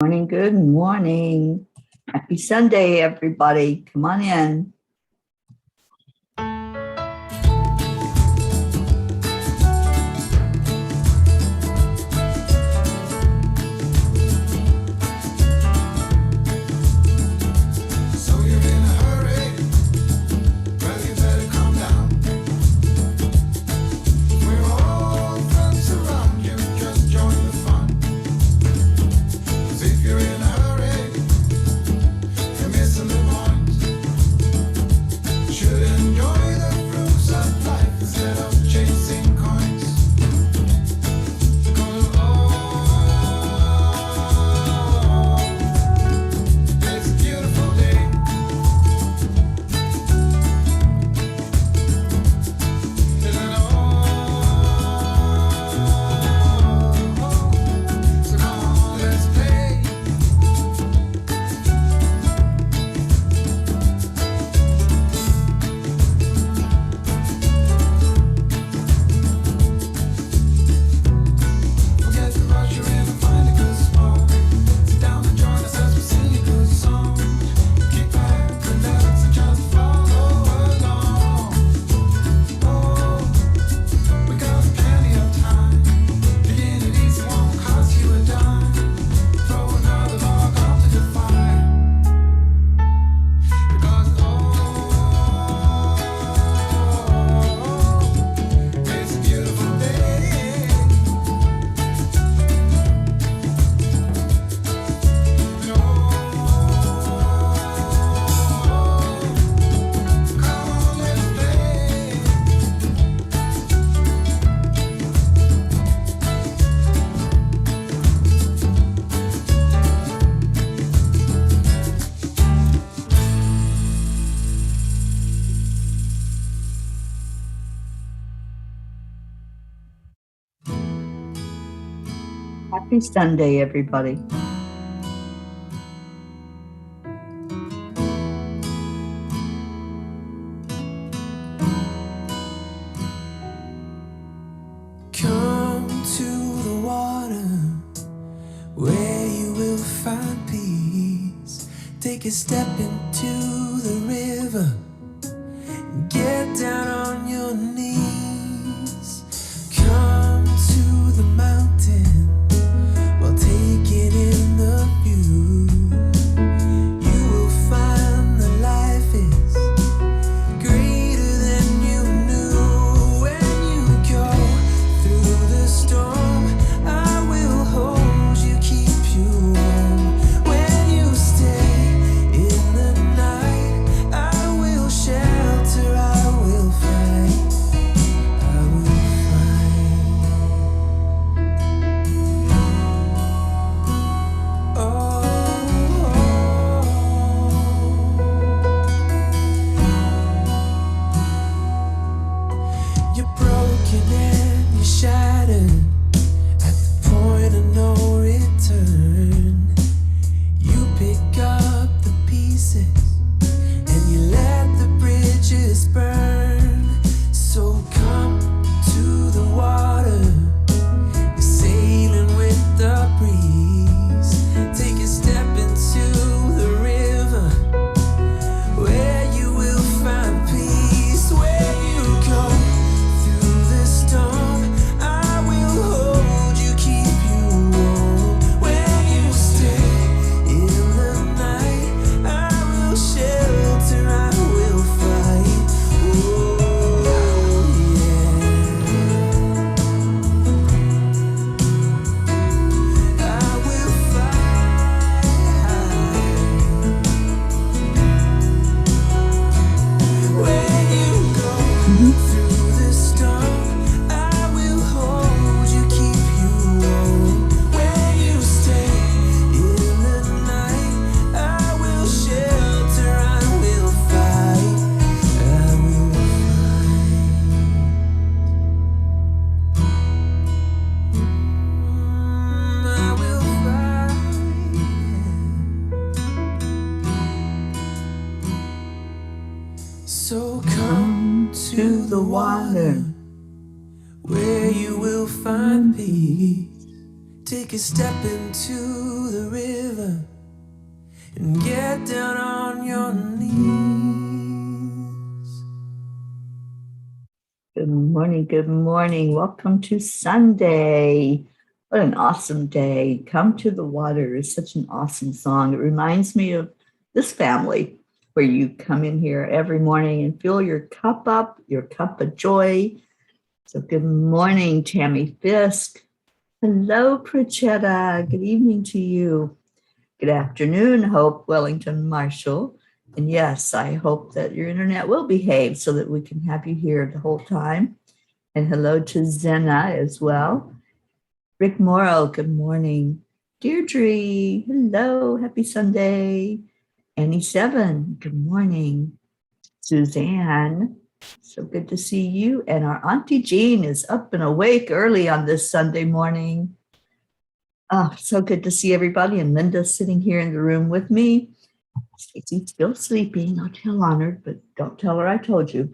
Morning, good morning. Happy Sunday, everybody. Come on in. Happy Sunday, everybody. Come to the water where you will find peace. Take a step into the river. Get down on your knees. Come to the mountain while taking in the view. You will find that life is greater than you knew. When you go through the storm, I will hold you, keep you warm. When you stay in the night, I will shelter, I will fight, I will fight. Oh, you're broken and you're shattered at the point of no return. You pick up the pieces and you let the bridges burn. So come to the water, you're sailing with the breeze. Take a step into the river where you will find peace. When you go through the storm, I will hold you, keep you warm. When you stay in the night, I will shelter, I will fight. Oh yeah, I will fight. When you go through the storm, I will hold you, keep you warm. When you stay in the night, I will shelter, I will fight, I will fight. I will fight. So come to the water where you will find peace. Take a step into the river and get down on your knees. Good morning. Good morning. Welcome to Sunday. What an awesome day. Come to the Water is such an awesome song. It reminds me of this family where you come in here every morning and fill your cup up, your cup of joy. So good morning, Tammy Fisk. Hello, Pritchetta. Good evening to you. Good afternoon, Hope Wellington Marshall. And yes, I hope that your internet will behave so that we can have you here the whole time. And hello to Zena as well. Rick Morrow, good morning. Deirdre, hello, happy Sunday. Annie Seven, good morning. Suzanne, so good to see you. And our Auntie Jean is up and awake early on this Sunday morning. Oh, so good to see everybody. And Linda's sitting here in the room with me. Stacey's still sleeping. Not tell Honored, but don't tell her I told you.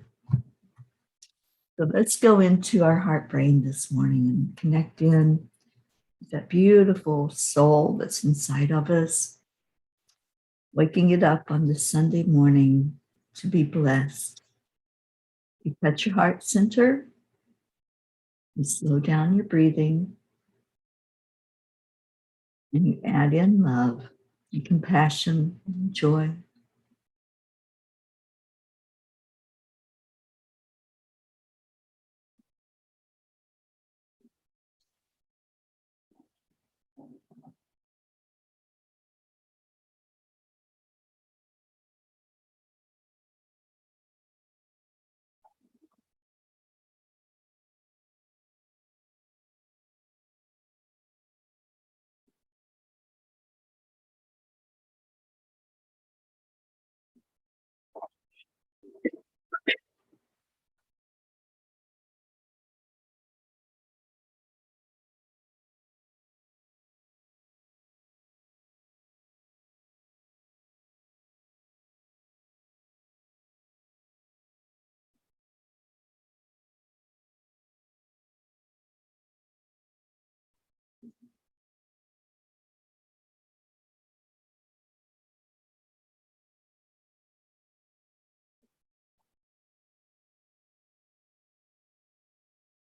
So let's go into our heart brain this morning and connect in with that beautiful soul that's inside of us, waking it up on this Sunday morning to be blessed. You touch your heart center, you slow down your breathing, and you add in love and compassion and joy.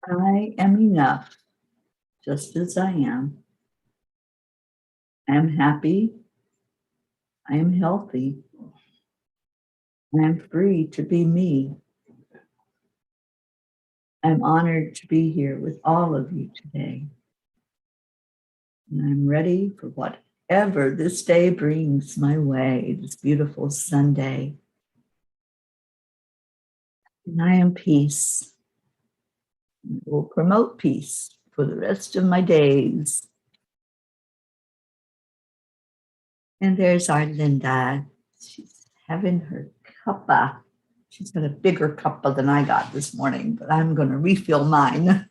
I am enough, just as I am. I am happy. I am healthy. I am free to be me. I'm honored to be here with all of you today. And I'm ready for whatever this day brings my way, this beautiful Sunday. And I am peace. I will promote peace for the rest of my days. And there's our Linda. She's having her cuppa. She's got a bigger cuppa than I got this morning, but I'm going to refill mine.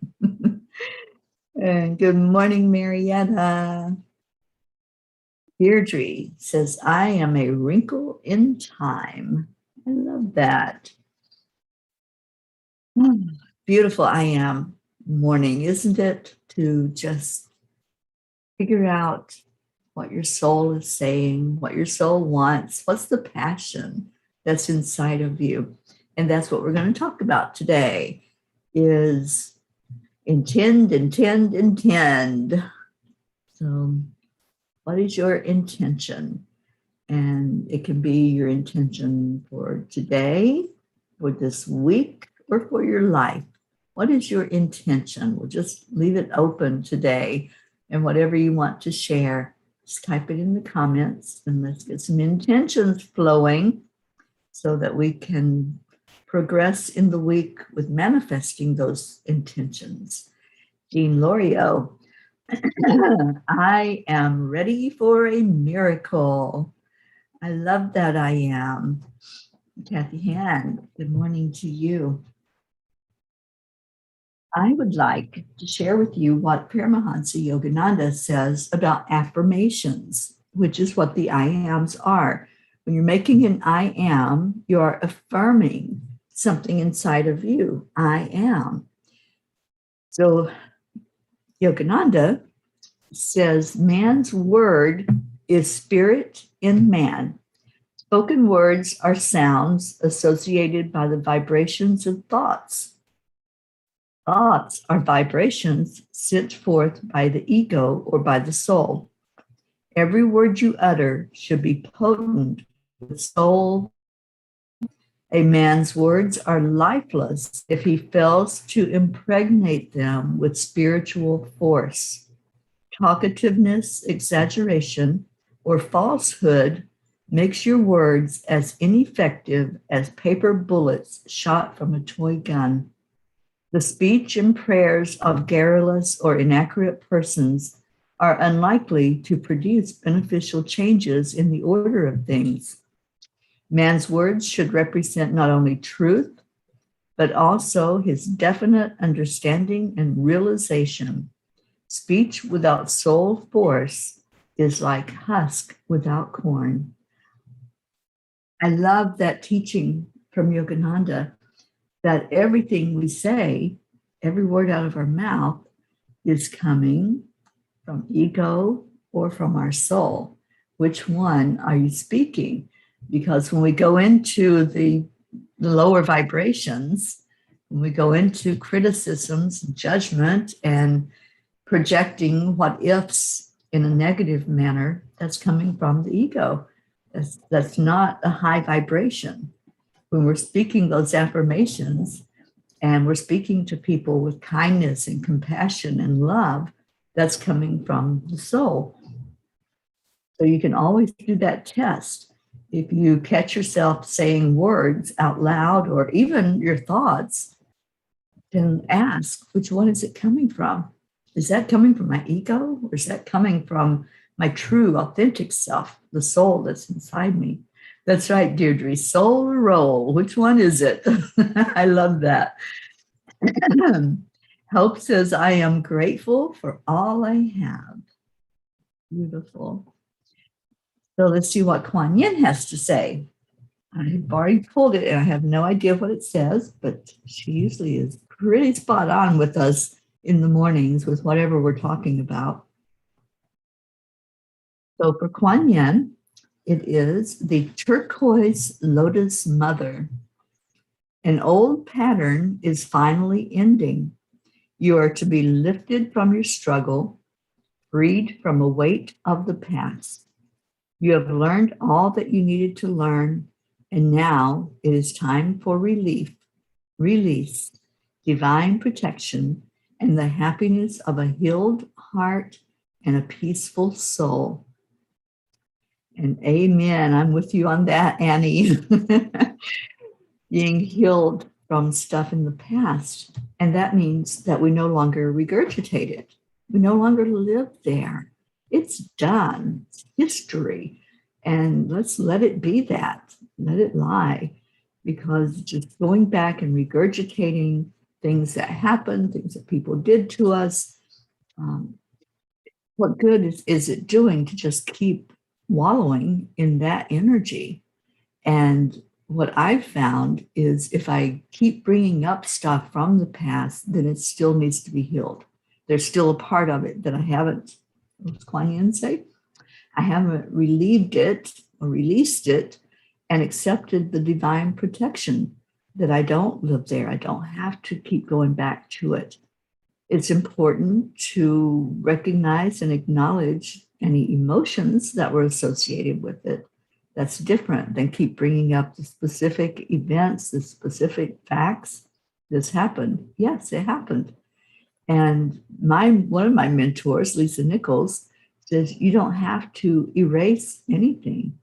And good morning, Marietta. Deirdre says, I am a wrinkle in time. I love that. Beautiful I am morning, isn't it? To just figure out what your soul is saying, what your soul wants, what's the passion that's inside of you. And that's what we're going to talk about today is intend. So what is your intention? And it can be your intention for today, for this week, or for your life. What is your intention? We'll just leave it open today. And whatever you want to share, just type it in the comments and let's get some intentions flowing so that we can progress in the week with manifesting those intentions. Jean Lorio, I am ready for a miracle. I love that I am. Kathy Han, good morning to you. I would like to share with you what Paramahansa Yogananda says about affirmations, which is what the I ams are. When you're making an I am, you're affirming something inside of you. I am. So Yogananda says, man's word is spirit in man. Spoken words are sounds associated by the vibrations of thoughts. Thoughts are vibrations sent forth by the ego or by the soul. Every word you utter should be potent with soul. A man's words are lifeless if he fails to impregnate them with spiritual force. Talkativeness, exaggeration, or falsehood makes your words as ineffective as paper bullets shot from a toy gun. The speech and prayers of garrulous or inaccurate persons are unlikely to produce beneficial changes in the order of things. Man's words should represent not only truth, but also his definite understanding and realization. Speech without soul force is like husk without corn. I love that teaching from Yogananda that everything we say, every word out of our mouth, is coming from ego or from our soul. Which one are you speaking? Because when we go into the lower vibrations, when we go into criticisms, judgment, and projecting what ifs in a negative manner, that's coming from the ego. That's not a high vibration. When we're speaking those affirmations and we're speaking to people with kindness and compassion and love, that's coming from the soul. So you can always do that test. If you catch yourself saying words out loud or even your thoughts, then ask, which one is it coming from? Is that coming from my ego, or is that coming from my true, authentic self, the soul that's inside me? That's right, Deirdre. Soul or roll? Which one is it? I love that. Hope says, I am grateful for all I have. Beautiful. So let's see what Kuan Yin has to say. I've already pulled it and I have no idea what it says, but she usually is pretty spot on with us in the mornings with whatever we're talking about. So for Kuan Yin, it is the turquoise lotus mother. An old pattern is finally ending. You are to be lifted from your struggle, freed from a weight of the past. You have learned all that you needed to learn, and now it is time for relief, release, divine protection, and the happiness of a healed heart and a peaceful soul. And amen. I'm with you on that, Annie. Being healed from stuff in the past. And that means that we no longer regurgitate it. We no longer live there. It's done. It's history. And let's let it be that. Let it lie. Because just going back and regurgitating things that happened, things that people did to us, what good is it doing to just keep wallowing in that energy? And what I've found is if I keep bringing up stuff from the past, then it still needs to be healed. There's still a part of it that I haven't, what's Kuan Yin say? I haven't relieved it or released it and accepted the divine protection that I don't live there. I don't have to keep going back to it. It's important to recognize and acknowledge any emotions that were associated with it. That's different than keep bringing up the specific events, the specific facts. This happened. Yes, it happened. And one of my mentors, Lisa Nichols, says you don't have to erase anything.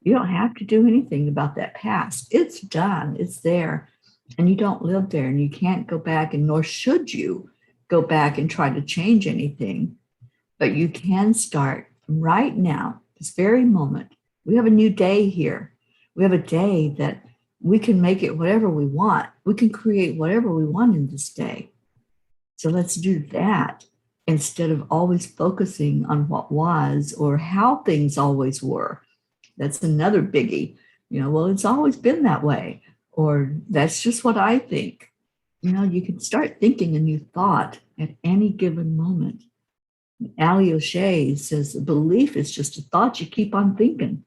You don't have to do anything about that past. It's done. It's there. And you don't live there, and you can't go back, and nor should you go back and try to change anything. But you can start right now, this very moment. We have a new day here. We have a day that we can make it whatever we want. We can create whatever we want in this day. So let's do that instead of always focusing on what was or how things always were. That's another biggie. Well, it's always been that way, or that's just what I think. You can start thinking a new thought at any given moment. Ali O'Shea says, a belief is just a thought you keep on thinking.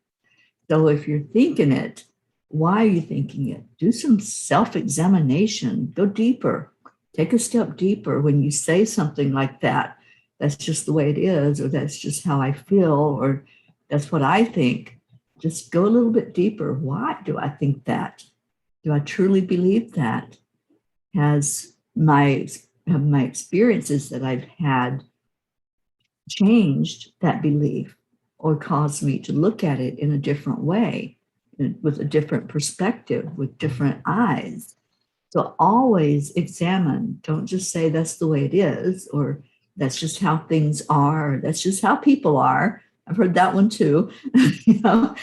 So if you're thinking it, why are you thinking it? Do some self-examination, go deeper, take a step deeper when you say something like that. That's just the way it is, or that's just how I feel, or that's what I think. Just go a little bit deeper. Why do I think that? Do I truly believe that? Have my experiences that I've had changed that belief or caused me to look at it in a different way, with a different perspective, with different eyes? So always examine. Don't just say that's the way it is, or that's just how things are, or that's just how people are. I've heard that one too. You know,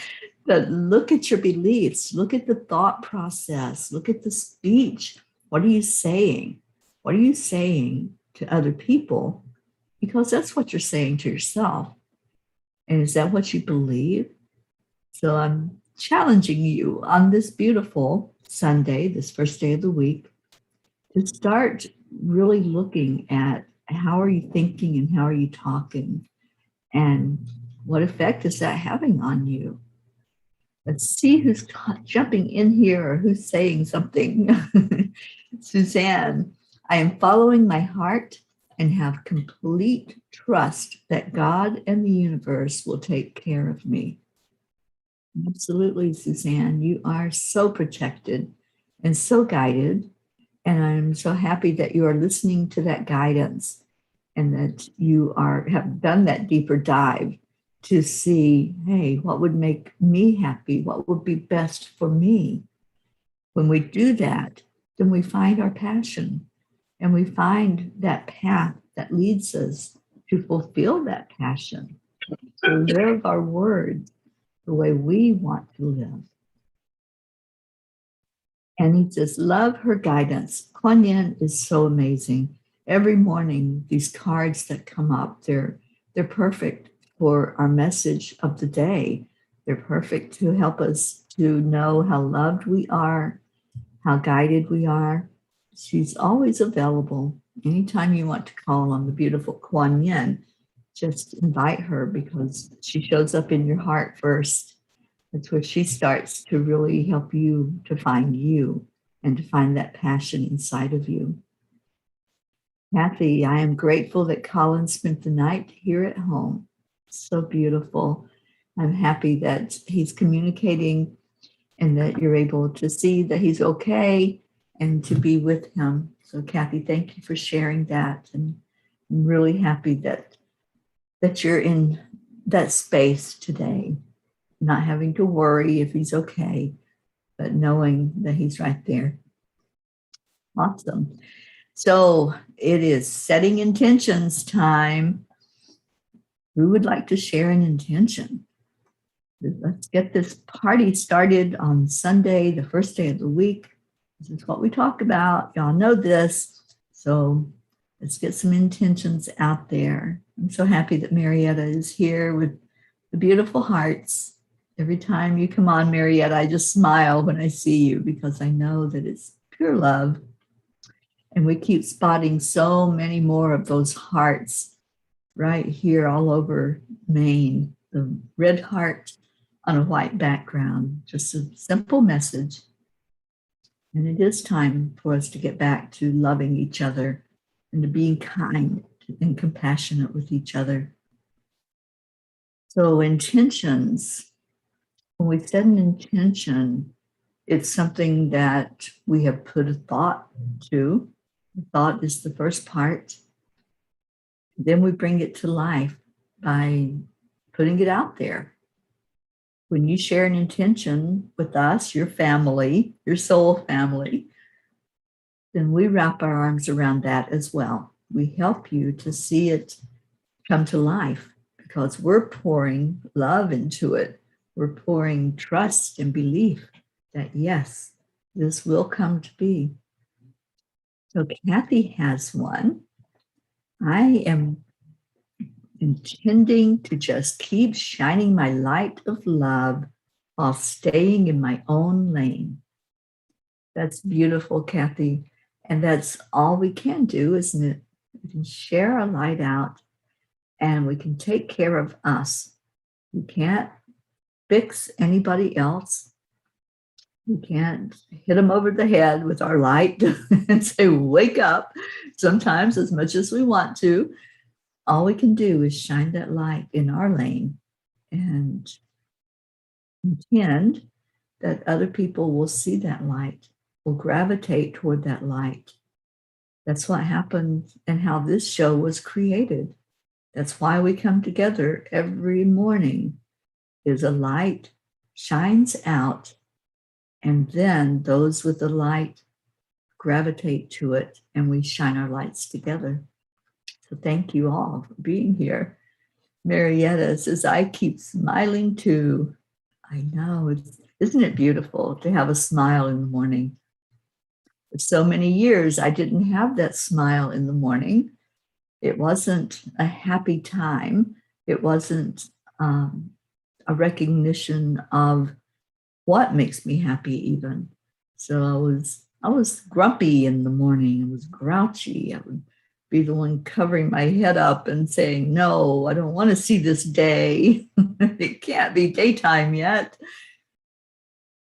but look at your beliefs, look at the thought process, look at the speech. What are you saying? What are you saying to other people? Because that's what you're saying to yourself. And is that what you believe? So I'm challenging you on this beautiful Sunday, this first day of the week, to start really looking at how are you thinking and how are you talking, and what effect is that having on you? Let's see who's jumping in here or who's saying something. Suzanne, I am following my heart and have complete trust that God and the universe will take care of me. Absolutely, Suzanne. You are so protected and so guided. And I'm so happy that you are listening to that guidance and that you have done that deeper dive to see, hey, what would make me happy? What would be best for me? When we do that, then we find our passion and we find that path that leads us to fulfill that passion, to live our words the way we want to live. And he says, love her guidance. Kuan Yin is so amazing. Every morning, these cards that come up, they're perfect for our message of the day. They're perfect to help us to know how loved we are, how guided we are. She's always available. Anytime you want to call on the beautiful Kuan Yin, just invite her, because she shows up in your heart first. That's where she starts to really help you to find you and to find that passion inside of you. Kathy, I am grateful that Colin spent the night here at home. So beautiful. I'm happy that he's communicating and that you're able to see that he's okay and to be with him. So Kathy, thank you for sharing that. And I'm really happy that you're in that space today, not having to worry if he's okay, but knowing that he's right there. Awesome. So it is setting intentions time. Who would like to share an intention? Let's get this party started on Sunday, the first day of the week. This is what we talk about. Y'all know this. So let's get some intentions out there. I'm so happy that Marietta is here with the beautiful hearts. Every time you come on, Marietta, I just smile when I see you, because I know that it's pure love. And we keep spotting so many more of those hearts right here all over Maine. The red heart on a white background, just a simple message. And it is time for us to get back to loving each other and to being kind and compassionate with each other. So intentions, when we set an intention, it's something that we have put a thought to. The thought is the first part. Then we bring it to life by putting it out there. When you share an intention with us, your family, your soul family, then we wrap our arms around that as well. We help you to see it come to life, because we're pouring love into it. We're pouring trust and belief that, yes, this will come to be. So Kathy has one. I am intending to just keep shining my light of love while staying in my own lane. That's beautiful, Kathy. And that's all we can do, isn't it? We can share our light out and we can take care of us. We can't fix anybody else. We can't hit them over the head with our light and say, wake up, sometimes as much as we want to. All we can do is shine that light in our lane and intend that other people will see that light, will gravitate toward that light. That's what happened and how this show was created. That's why we come together every morning, is a light shines out, and then those with the light gravitate to it, and we shine our lights together. So thank you all for being here. Marietta says, I keep smiling too. I know, isn't it beautiful to have a smile in the morning? For so many years, I didn't have that smile in the morning. It wasn't a happy time. It wasn't a recognition of what makes me happy even. So I was grumpy in the morning. I was grouchy. I would be the one covering my head up and saying, no, I don't want to see this day. It can't be daytime yet.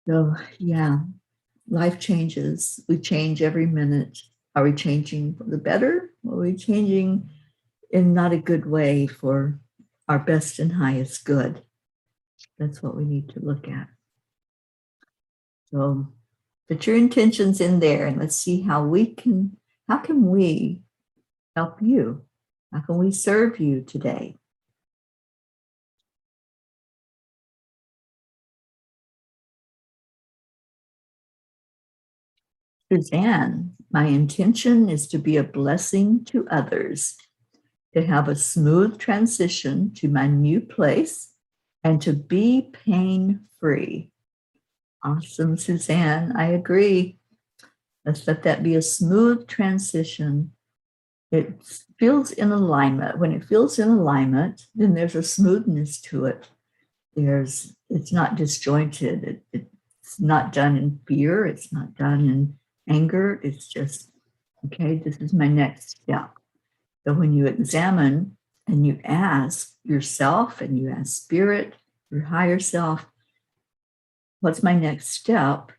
So yeah, life changes. We change every minute. Are we changing for the better? Or are we changing in not a good way for our best and highest good? That's what we need to look at. So put your intentions in there and let's see how can we help you? How can we serve you today? Suzanne, my intention is to be a blessing to others, to have a smooth transition to my new place, and to be pain-free. Awesome, Suzanne. I agree. Let's let that be a smooth transition. It feels in alignment. When it feels in alignment, then there's a smoothness to it. It's not disjointed. It's not done in fear. It's not done in anger. It's just, okay, this is my next step. So when you examine and you ask yourself and you ask spirit, your higher self, what's my next step?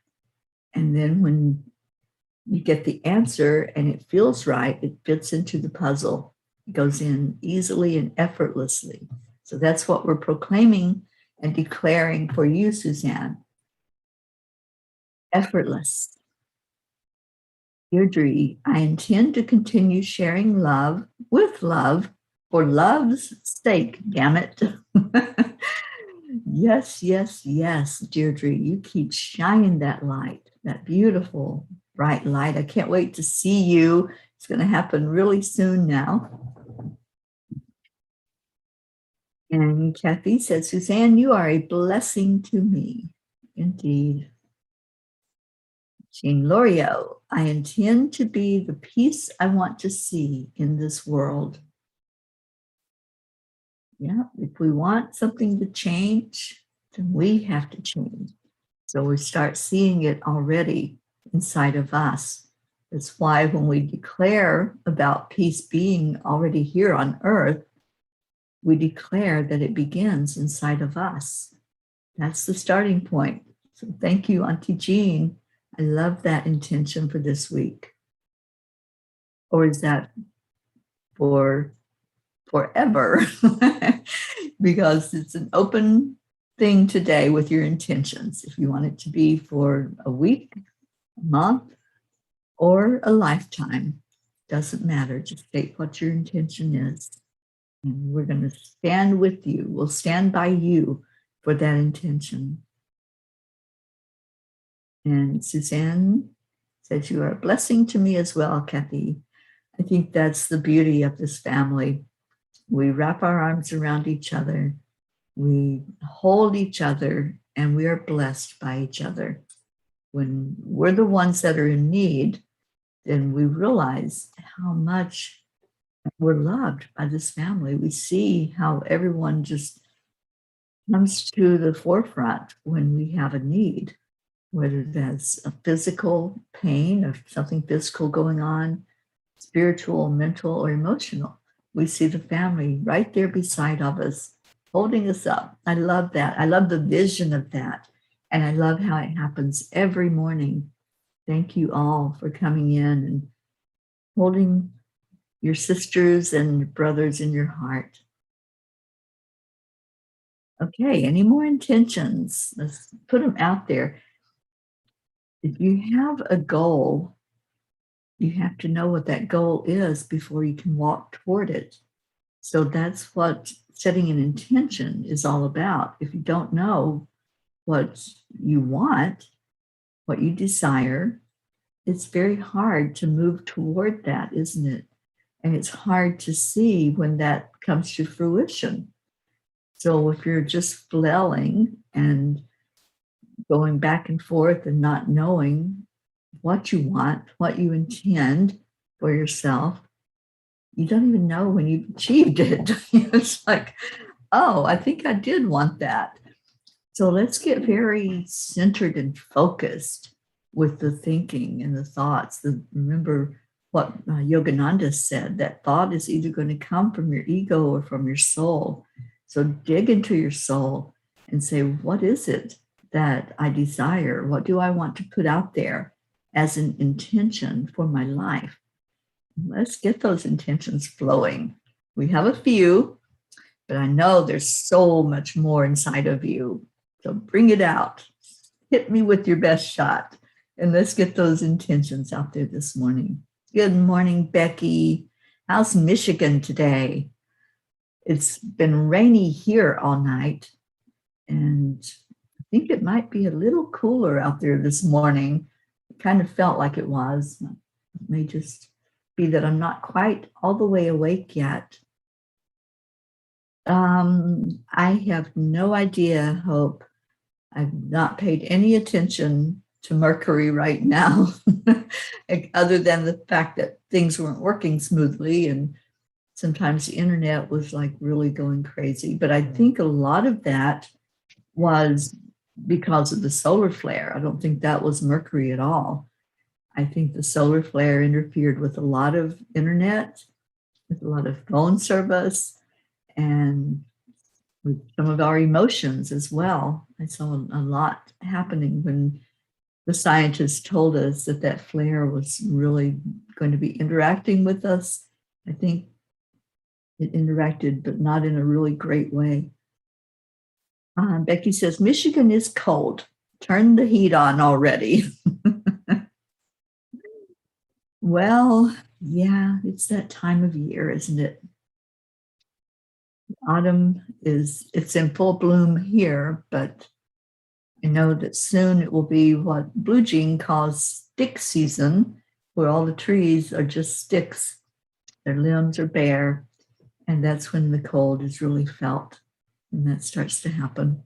And then when you get the answer and it feels right, it fits into the puzzle. It goes in easily and effortlessly. So that's what we're proclaiming and declaring for you, Suzanne. Effortless. Deirdre, I intend to continue sharing love with love for love's sake, damn it. Yes, yes, yes, Deirdre, you keep shining that light, that beautiful, bright light. I can't wait to see you. It's going to happen really soon now. And Kathy said, Suzanne, you are a blessing to me. Indeed. Jean Lorio, I intend to be the peace I want to see in this world. Yeah, if we want something to change, then we have to change. So we start seeing it already inside of us. That's why when we declare about peace being already here on earth, we declare that it begins inside of us. That's the starting point. So thank you, Auntie Jean. I love that intention for this week. Or is that for forever? Because it's an open thing today with your intentions. If you want it to be for a week, a month, or a lifetime, doesn't matter. Just state what your intention is. And we're going to stand with you. We'll stand by you for that intention. And Suzanne says, you are a blessing to me as well, Kathy. I think that's the beauty of this family. We wrap our arms around each other. We hold each other, and we are blessed by each other. When we're the ones that are in need, then we realize how much we're loved by this family. We see how everyone just comes to the forefront when we have a need, whether that's a physical pain or something physical going on, spiritual, mental, or emotional. we see the family right there beside of us, holding us up. I love that. I love the vision of that. And I love how it happens every morning. Thank you all for coming in and holding your sisters and brothers in your heart. Okay, any more intentions? Let's put them out there. If you have a goal, you have to know what that goal is before you can walk toward it. So that's what setting an intention is all about. If you don't know what you want, what you desire, it's very hard to move toward that, isn't it? And it's hard to see when that comes to fruition. So if you're just flailing and going back and forth and not knowing what you want, what you intend for yourself, you don't even know when you've achieved it. It's like, oh, I think I did want that. So let's get very centered and focused with the thinking and the thoughts. Remember what Yogananda said, that thought is either going to come from your ego or from your soul. So dig into your soul and say, what is it that I desire? What do I want to put out there as an intention for my life? Let's get those intentions flowing. We have a few, but I know there's so much more inside of you. So bring it out. Hit me with your best shot. And let's get those intentions out there this morning. Good morning, Becky. How's Michigan today? It's been rainy here all night. And I think it might be a little cooler out there this morning. It kind of felt like it was. It may just be that I'm not quite all the way awake yet. I have no idea, Hope. I've not paid any attention to Mercury right now, other than the fact that things weren't working smoothly and sometimes the internet was like really going crazy. But I think a lot of that was because of the solar flare. I don't think that was Mercury at all. I think the solar flare interfered with a lot of internet, with a lot of phone service, and with some of our emotions as well. I saw a lot happening when the scientists told us that that flare was really going to be interacting with us. I think it interacted, but not in a really great way. Becky says, Michigan is cold. Turn the heat on already. Well, yeah, it's that time of year, isn't it? Autumn it's in full bloom here, but I know that soon it will be what Blue Jean calls stick season, where all the trees are just sticks. Their limbs are bare, and that's when the cold is really felt, and that starts to happen.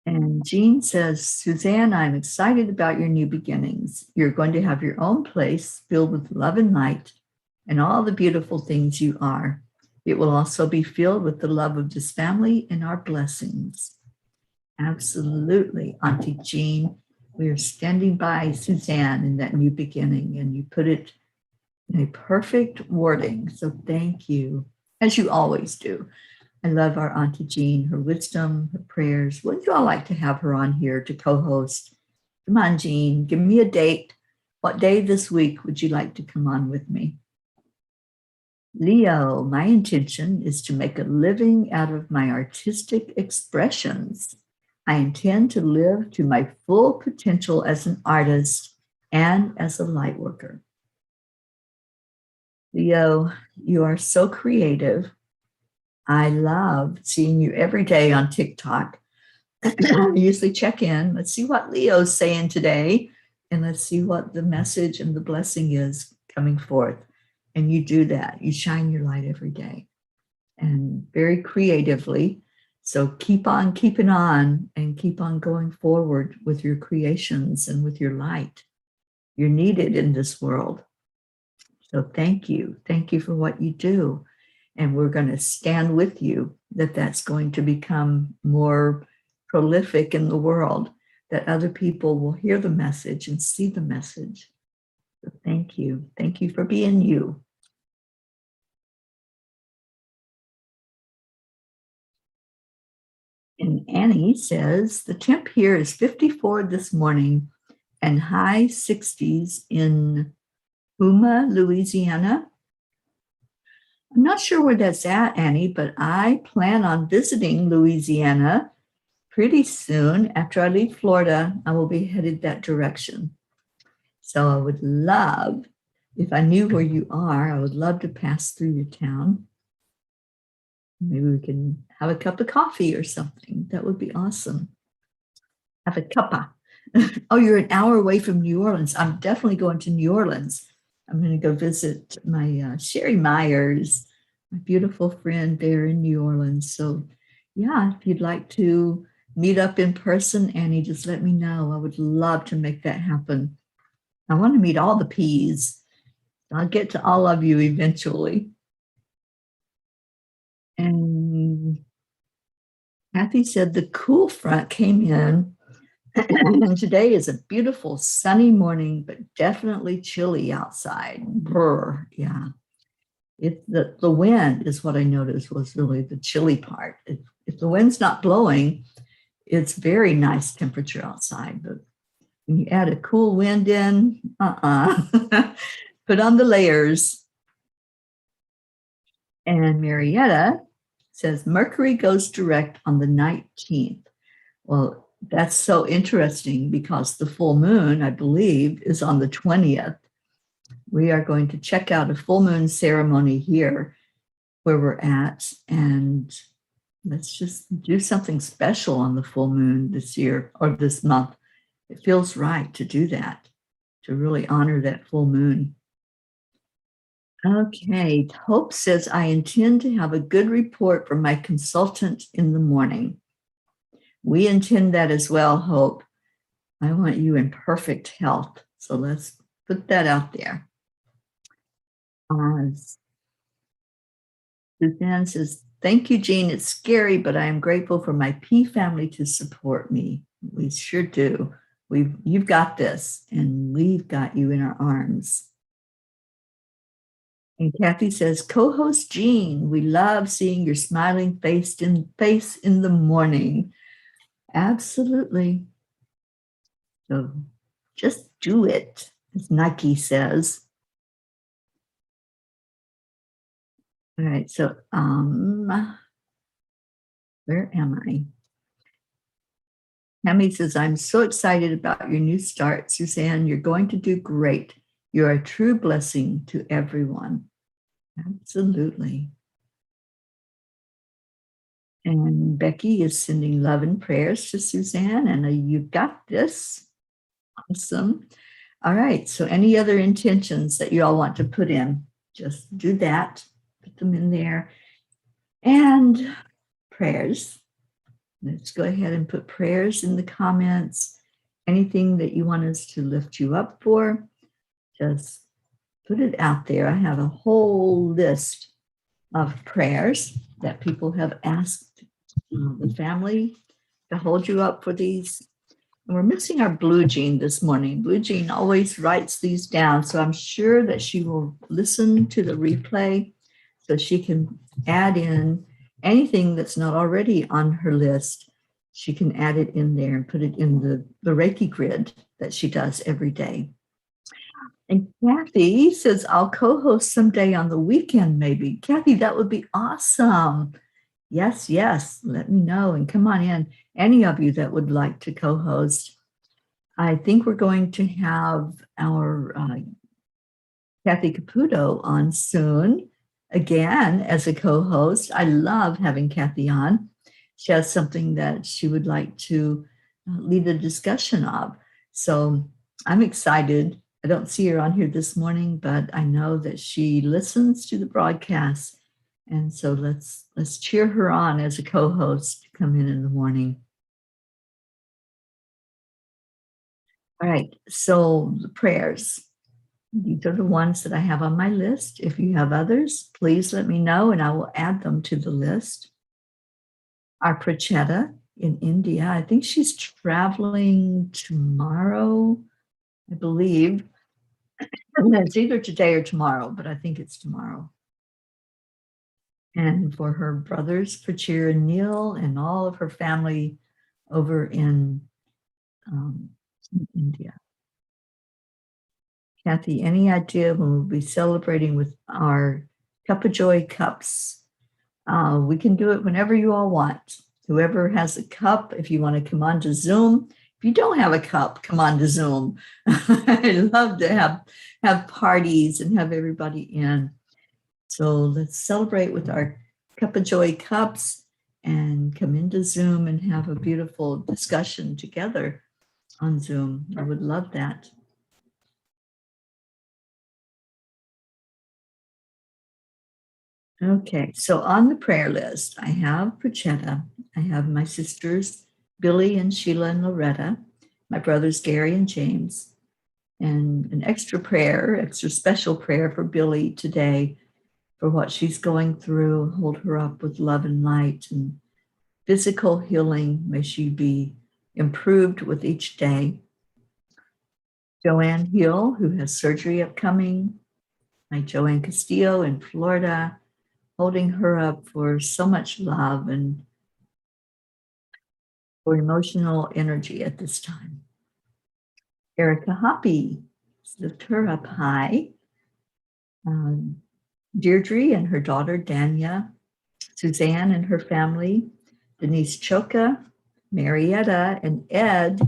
And Jean says, Suzanne, I'm excited about your new beginnings. You're going to have your own place filled with love and light and all the beautiful things you are. It will also be filled with the love of this family and our blessings. Absolutely, Auntie Jean. We are standing by Suzanne in that new beginning, and you put it in a perfect wording. So thank you, as you always do. I love our Auntie Jean, her wisdom, her prayers. Would you all like to have her on here to co-host? Come on, Jean, give me a date. What day this week would you like to come on with me? Leo, my intention is to make a living out of my artistic expressions. I intend to live to my full potential as an artist and as a light worker. Leo, you are so creative. I love seeing you every day on TikTok. I usually check in. Let's see what Leo's saying today, and let's see what the message and the blessing is coming forth. And you do that. You shine your light every day and very creatively. So keep on keeping on and keep on going forward with your creations and with your light. You're needed in this world. So thank you. Thank you for what you do. And we're going to stand with you that that's going to become more prolific in the world, that other people will hear the message and see the message. So thank you. Thank you for being you. And Annie says, the temp here is 54 this morning and high 60s in Houma, Louisiana. I'm not sure where that's at, Annie, but I plan on visiting Louisiana pretty soon. After I leave Florida, I will be headed that direction. So I would love, if I knew where you are, I would love to pass through your town. Maybe we can have a cup of coffee or something. That would be awesome. Have a cuppa. Oh, you're an hour away from New Orleans. I'm definitely going to New Orleans. I'm going to go visit my Sherry Myers, my beautiful friend there in New Orleans. So yeah, if you'd like to meet up in person, Annie, just let me know. I would love to make that happen. I want to meet all the P's. I'll get to all of you eventually. And Kathy said the cool front came in. And today is a beautiful sunny morning, but definitely chilly outside. Brr, yeah. The wind is what I noticed was really the chilly part. If the wind's not blowing, it's very nice temperature outside. But when you add a cool wind in, put on the layers. And Marietta says Mercury goes direct on the 19th. Well, that's so interesting because the full moon, I believe, is on the 20th. We are going to check out a full moon ceremony here where we're at, and let's just do something special on the full moon this year or this month. It feels right to do that, to really honor that full moon. Okay, Hope says, I intend to have a good report from my consultant in the morning. We intend that as well, Hope. I want you in perfect health. So let's put that out there. Suzanne says, thank you, Jean. It's scary, but I am grateful for my P family to support me. We sure do. You've got this, and we've got you in our arms. And Kathy says, co-host Jean, we love seeing your smiling face in the morning. Absolutely. So just do it, as Nike says. All right, so where am I? Tammy says, I'm so excited about your new start, Suzanne. You're going to do great. You're a true blessing to everyone. Absolutely. And Becky is sending love and prayers to Suzanne, and you've got this. Awesome. All right, so any other intentions that you all want to put in, just do that. Put them in there. And prayers. Let's go ahead and put prayers in the comments. Anything that you want us to lift you up for, just put it out there. I have a whole list of prayers that people have asked the family to hold you up for these. And we're missing our Blue Jean this morning. Blue Jean always writes these down, so I'm sure that she will listen to the replay so she can add in anything that's not already on her list. She can add it in there and put it in the Reiki grid that she does every day. And Kathy says, I'll co-host someday on the weekend, maybe. Kathy, that would be awesome. Yes, yes. Let me know and come on in. Any of you that would like to co-host. I think we're going to have our Kathy Caputo on soon, again, as a co-host. I love having Kathy on. She has something that she would like to lead a discussion of. So I'm excited. I don't see her on here this morning, but I know that she listens to the broadcast. And so let's cheer her on as a co-host to come in the morning. All right, so the prayers. These are the ones that I have on my list. If you have others, please let me know and I will add them to the list. Our Prachetta in India, I think she's traveling tomorrow, I believe. It's either today or tomorrow, but I think it's tomorrow. and for her brothers, Prachir and Neil, and all of her family over in India. Kathy, any idea when we'll be celebrating with our Cuppa JoY cups? We can do it whenever you all want. Whoever has a cup, if you want to come on to Zoom. If you don't have a cup, come on to Zoom. I love to have parties and have everybody in. So let's celebrate with our Cuppa JoY cups and come into Zoom and have a beautiful discussion together on Zoom. I would love that. Okay, so on the prayer list, I have Prachetta. I have my sisters, Billy and Sheila and Loretta, my brothers, Gary and James, and an extra special prayer for Billy today for what she's going through. Hold her up with love and light and physical healing. May she be improved with each day. Joanne Hill, who has surgery upcoming. My Joanne Castillo in Florida, holding her up for so much love and for emotional energy at this time. Erica Hoppy, lift her up high. Deirdre and her daughter, Danya. Suzanne and her family. Denise Choka, Marietta and Ed.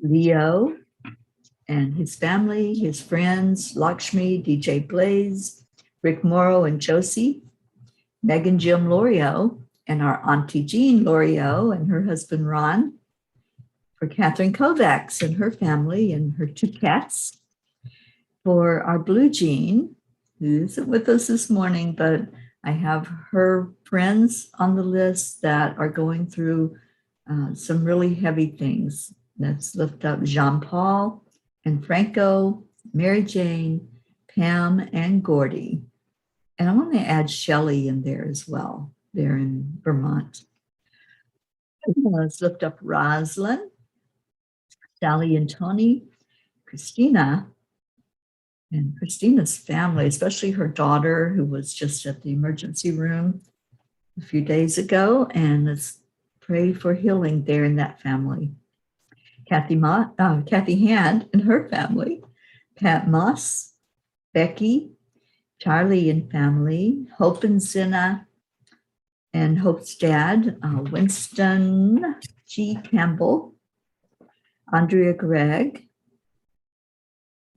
Leo and his family, his friends, Lakshmi, DJ Blaze, Rick Morrow and Josie, Megan Jim Lorio, and our Auntie Jean Lorio and her husband Ron, for Catherine Kovacs and her family and her two cats, for our Blue Jean, who isn't with us this morning, but I have her friends on the list that are going through some really heavy things. Let's lift up Jean-Paul and Franco, Mary Jane, Pam, and Gordy. And I want to add Shelley in there as well. They're in Vermont. Let's lift up Roslyn, Sally and Tony, Christina, and Christina's family, especially her daughter, who was just at the emergency room a few days ago. And let's pray for healing there in that family. Kathy Hand and her family, Pat Moss, Becky, Charlie and family, Hope and Zina, and Hope's dad, Winston G. Campbell, Andrea Gregg,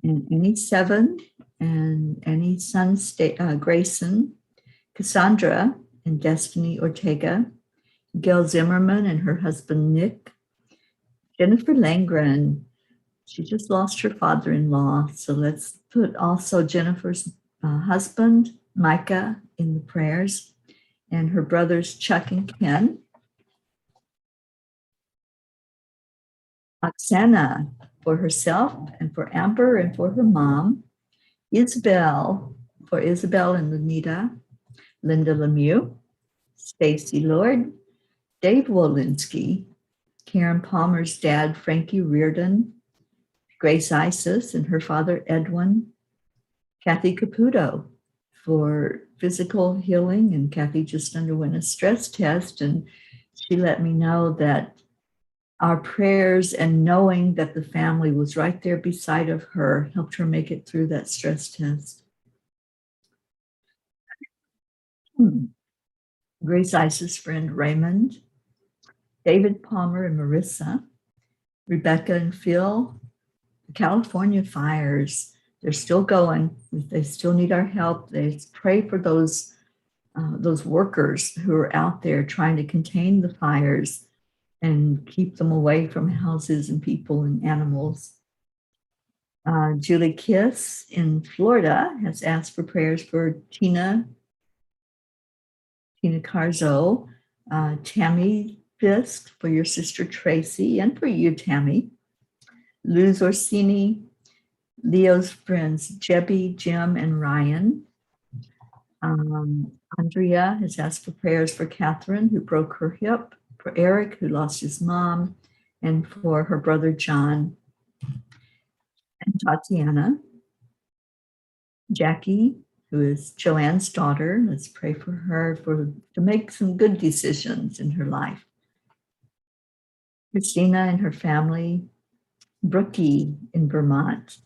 and Annie Seven, and Annie's son, Grayson, Cassandra and Destiny Ortega, Gail Zimmerman and her husband, Nick, Jennifer Langren. She just lost her father-in-law. So let's put also Jennifer's husband, Micah, in the prayers, and her brothers, Chuck and Ken. Oksana for herself and for Amber and for her mom. Isabel for Isabel and Lenita. Linda Lemieux. Stacy Lord. Dave Wolinski. Karen Palmer's dad, Frankie Reardon. Grace Isis and her father, Edwin. Kathy Caputo for physical healing, and Kathy just underwent a stress test, and she let me know that our prayers and knowing that the family was right there beside of her helped her make it through that stress test. Grace Isis' friend Raymond, David Palmer and Marissa, Rebecca and Phil. The California fires, they're still going. They still need our help. They pray for those workers who are out there trying to contain the fires and keep them away from houses and people and animals. Julie Kiss in Florida has asked for prayers for Tina Carzo, Tammy Fisk for your sister Tracy, and for you, Tammy. Luz Orsini, Leo's friends, Jebby, Jim, and Ryan. Andrea has asked for prayers for Catherine, who broke her hip, for Eric, who lost his mom, and for her brother, John, and Tatiana. Jackie who is Joanne's daughter. Let's pray for her to make some good decisions in her life. Christina and her family, Brookie in Vermont,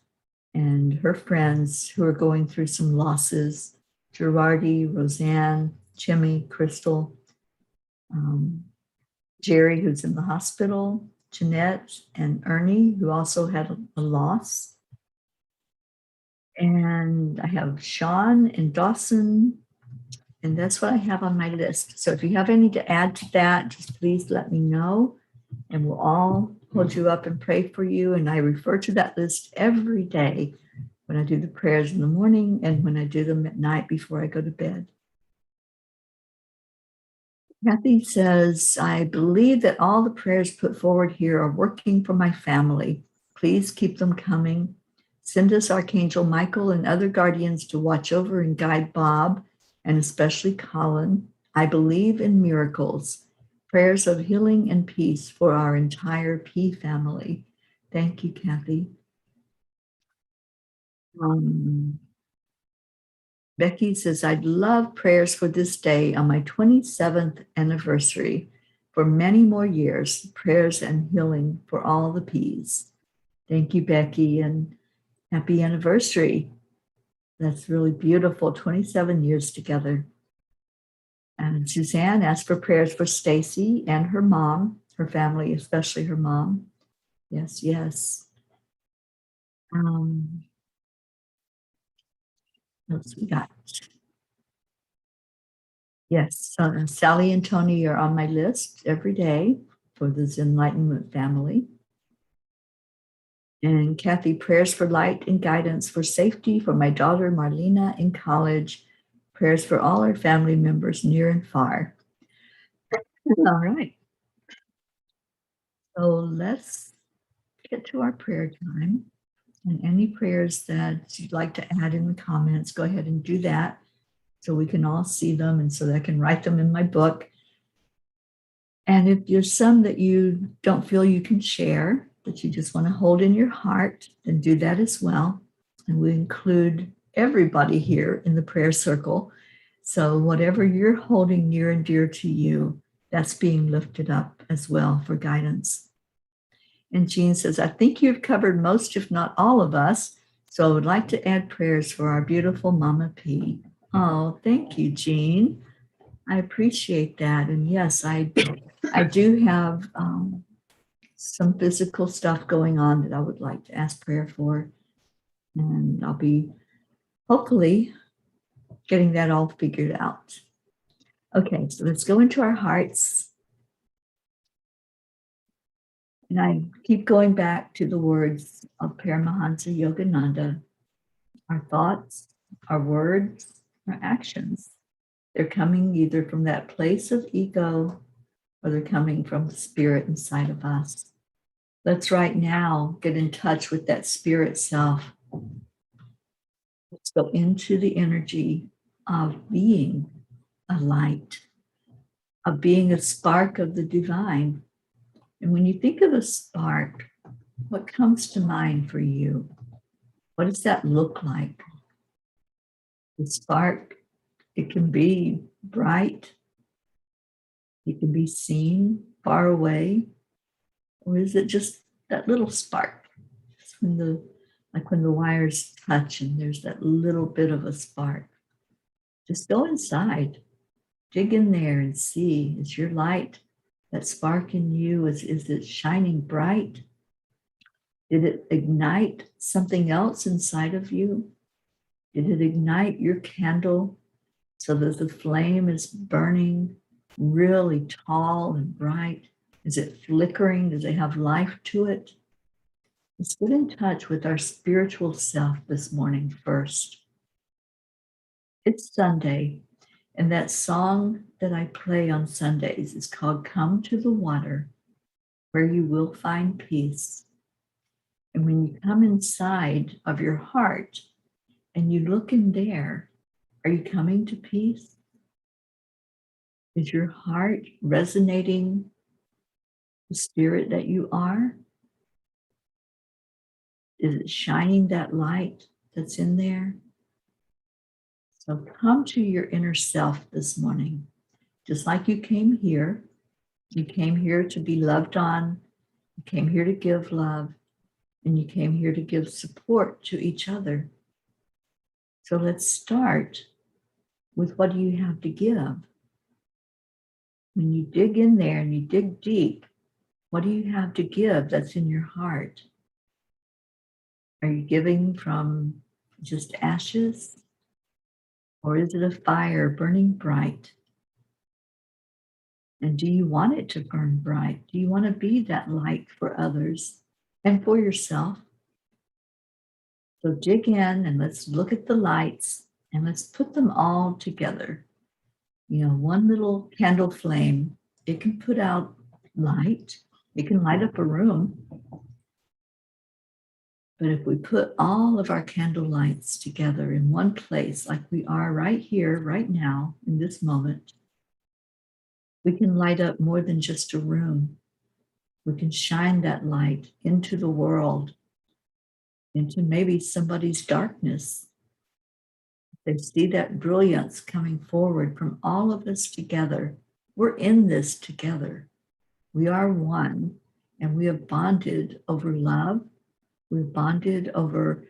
and her friends who are going through some losses, Gerardi, Roseanne, Jimmy, Crystal, Jerry, who's in the hospital, Jeanette, and Ernie, who also had a loss. And I have Sean and Dawson, and that's what I have on my list. So if you have any to add to that, just please let me know, and we'll all hold you up and pray for you. And I refer to that list every day when I do the prayers in the morning and when I do them at night before I go to bed. Kathy says, I believe that all the prayers put forward here are working for my family. Please keep them coming. Send us Archangel Michael and other guardians to watch over and guide Bob, and especially Colin. I believe in miracles. Prayers of healing and peace for our entire P family. Thank you, Kathy. Becky says, I'd love prayers for this day on my 27th anniversary for many more years, prayers and healing for all the P's. Thank you, Becky, and happy anniversary. That's really beautiful, 27 years together. And Suzanne asked for prayers for Stacy and her mom, her family, especially her mom. Yes, yes. What else we got? Yes, Sally and Tony are on my list every day for this Enlightenment family. And Kathy, prayers for light and guidance for safety for my daughter Marlena in college. Prayers for all our family members near and far. All right. So let's get to our prayer time. And any prayers that you'd like to add in the comments, go ahead and do that so we can all see them and so that I can write them in my book. And if there's some that you don't feel you can share, that you just want to hold in your heart, then do that as well. And we include everybody here in the prayer circle. So whatever you're holding near and dear to you, that's being lifted up as well for guidance. And Jean says, I think you've covered most, if not all of us. So I would like to add prayers for our beautiful Mama P. Oh, thank you, Jean. I appreciate that. And yes, I do have some physical stuff going on that I would like to ask prayer for. And I'll be hopefully getting that all figured out. Okay, so let's go into our hearts. And I keep going back to the words of Paramahansa Yogananda. Our thoughts, our words, our actions, they're coming either from that place of ego or they're coming from the spirit inside of us. Let's right now get in touch with that spirit self. Let's go into the energy of being a light, of being a spark of the divine. And when you think of a spark, what comes to mind for you? What does that look like? The spark, it can be bright, it can be seen far away, or is it just that little spark? It's when the wires touch and there's that little bit of a spark. Just go inside, dig in there and see, is your light, that spark in you, is it shining bright? Did it ignite something else inside of you? Did it ignite your candle so that the flame is burning really tall and bright? Is it flickering? Does it have life to it? Let's get in touch with our spiritual self this morning first. It's Sunday, and that song that I play on Sundays is called Come to the Water, where you will find peace. And when you come inside of your heart and you look in there, are you coming to peace? Is your heart resonating the spirit that you are? Is it shining that light that's in there? So come to your inner self this morning, just like you came here. You came here to be loved on. You came here to give love, and you came here to give support to each other. So let's start with what do you have to give? When you dig in there and you dig deep, what do you have to give that's in your heart? Are you giving from just ashes? Or is it a fire burning bright? And do you want it to burn bright? Do you want to be that light for others and for yourself? So dig in and let's look at the lights and let's put them all together. You know, one little candle flame, it can put out light. It can light up a room. But if we put all of our candle lights together in one place, like we are right here, right now, in this moment, we can light up more than just a room. We can shine that light into the world, into maybe somebody's darkness. They see that brilliance coming forward from all of us together. We're in this together. We are one, and we have bonded over love. We've bonded over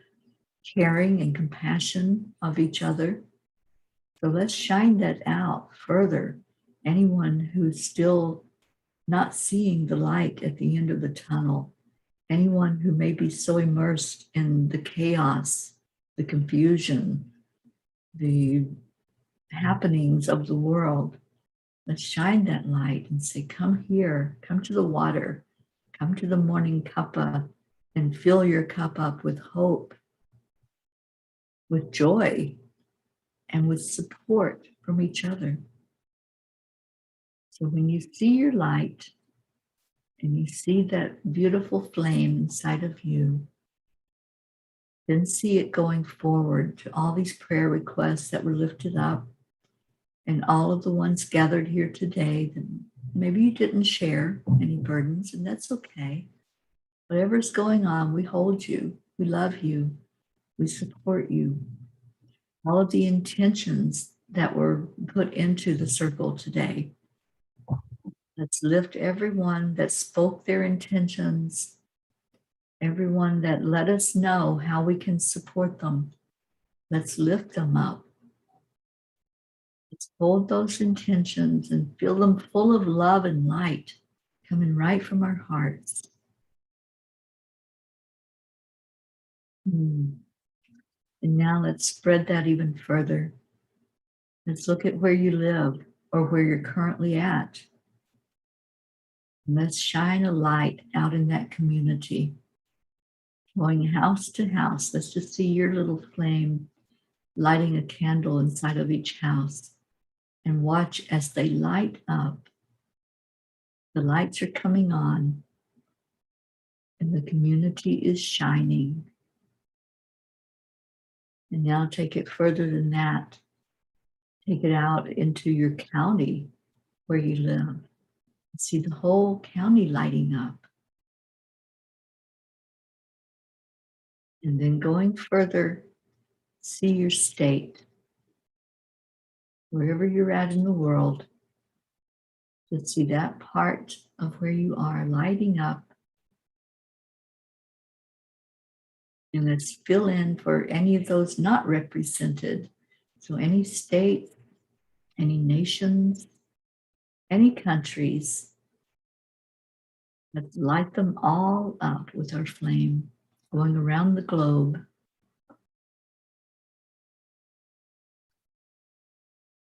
caring and compassion of each other. So let's shine that out further. Anyone who's still not seeing the light at the end of the tunnel, anyone who may be so immersed in the chaos, the confusion, the happenings of the world, let's shine that light and say, come here, come to the water, come to the morning cuppa and fill your cup up with hope, with joy, and with support from each other. So when you see your light and you see that beautiful flame inside of you, then see it going forward to all these prayer requests that were lifted up and all of the ones gathered here today that maybe you didn't share any burdens, and that's okay. Whatever's going on, we hold you, we love you, we support you. All of the intentions that were put into the circle today, let's lift everyone that spoke their intentions, everyone that let us know how we can support them. Let's lift them up. Let's hold those intentions and feel them full of love and light coming right from our hearts. And now let's spread that even further. Let's look at where you live or where you're currently at. And let's shine a light out in that community, going house to house. Let's just see your little flame lighting a candle inside of each house and watch as they light up. The lights are coming on and the community is shining. And now take it further than that. Take it out into your county where you live. See the whole county lighting up. And then going further, see your state. Wherever you're at in the world, just see that part of where you are lighting up. And let's fill in for any of those not represented. So any state, any nations, any countries, let's light them all up with our flame, going around the globe.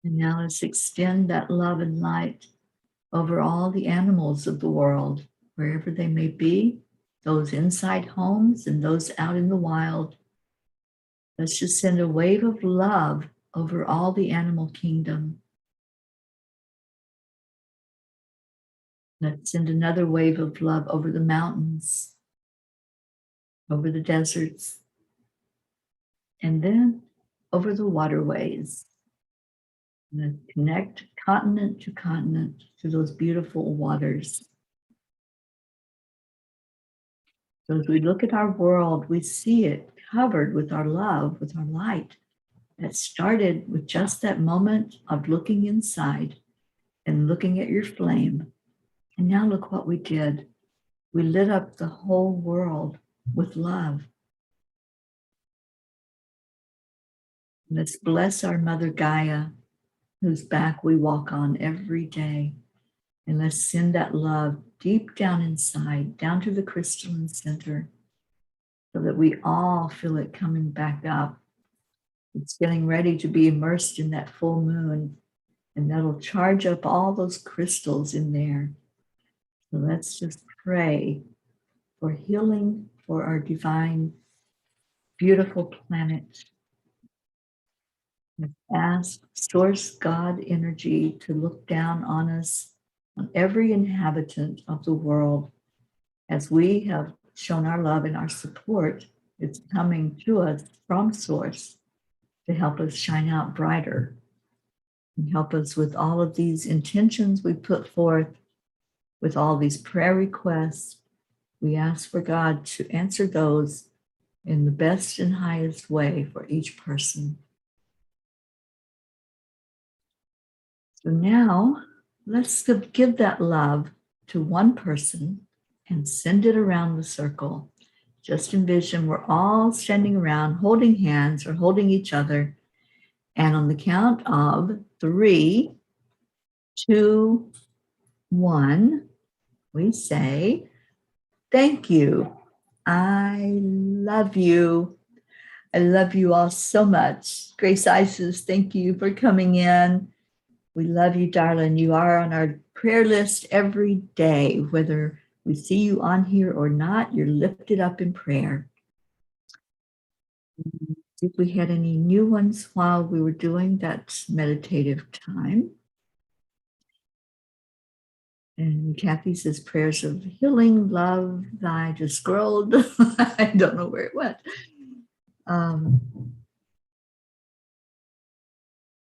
And now let's extend that love and light over all the animals of the world, wherever they may be, those inside homes and those out in the wild. Let's just send a wave of love over all the animal kingdom. Let's send another wave of love over the mountains, over the deserts, and then over the waterways. Let's connect continent to continent to those beautiful waters. So as we look at our world, we see it covered with our love, with our light. that started with just that moment of looking inside and looking at your flame. And now look what we did. We lit up the whole world with love. Let's bless our Mother Gaia, whose back we walk on every day. And let's send that love deep down inside, down to the crystalline center, so that we all feel it coming back up. It's getting ready to be immersed in that full moon, and that'll charge up all those crystals in there. So let's just pray for healing for our divine, beautiful planet. Let's ask Source God energy to look down on us, on every inhabitant of the world. As we have shown our love and our support, it's coming to us from Source to help us shine out brighter and help us with all of these intentions we put forth, with all these prayer requests. We ask for God to answer those in the best and highest way for each person. So now let's give that love to one person and send it around the circle. Just envision we're all standing around holding hands or holding each other. And on the count of 3, 2, 1, we say, thank you. I love you. I love you all so much. Grace Isis, thank you for coming in. We love you, darling. You are on our prayer list every day. Whether we see you on here or not, you're lifted up in prayer. See if we had any new ones while we were doing that meditative time. And Kathy says prayers of healing, love. I just scrolled. I don't know where it went.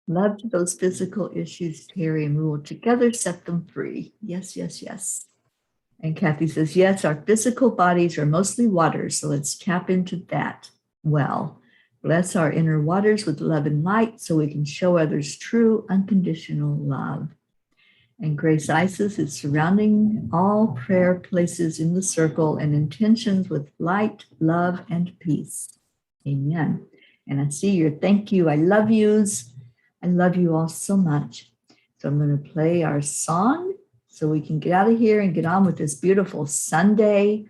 Love to those physical issues, Teri, and we will together set them free. Yes, yes, yes. And Kathy says, yes, our physical bodies are mostly water, so let's tap into that well. Bless our inner waters with love and light so we can show others true, unconditional love. And Grace Isis is surrounding all prayer places in the circle and intentions with light, love, and peace. Amen. And I see your thank you, I love yous. I love you all so much. So I'm going to play our song so we can get out of here and get on with this beautiful Sunday.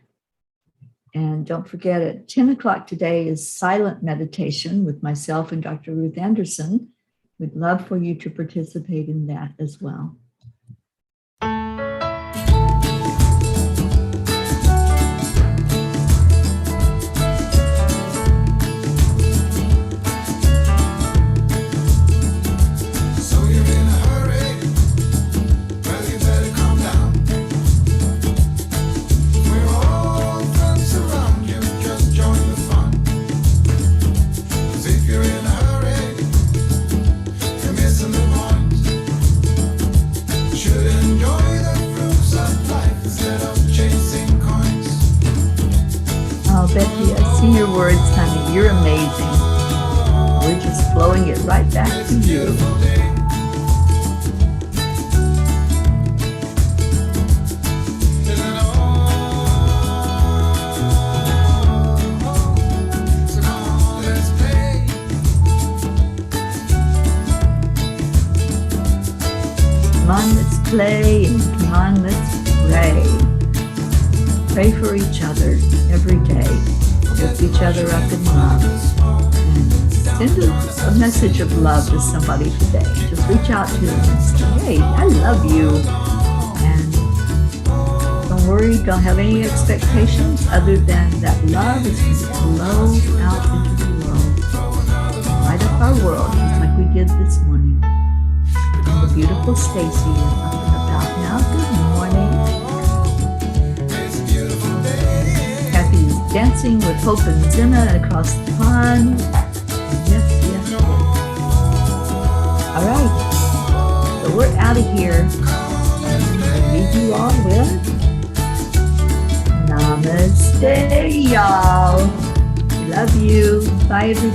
And don't forget, at 10 o'clock today is silent meditation with myself and Dr. Ruth Anderson. We'd love for you to participate in that as well. Becky, I see your words, honey. You're amazing. We're just flowing it right back to you. Come on, let's play, and come on, let's pray. Pray for each other every day. Lift each other up in love. And send a message of love to somebody today. Just reach out to them and say, hey, I love you. And don't worry, don't have any expectations other than that love is going to flow out into the world. Light up our world, just like we did this morning. And the beautiful Stacy is up and about now. Good morning. Dancing with Hope and Zena across the pond. Yes, yes, yes. All right. So we're out of here. I'll leave you all with Namaste, y'all. We love you. Bye, everybody.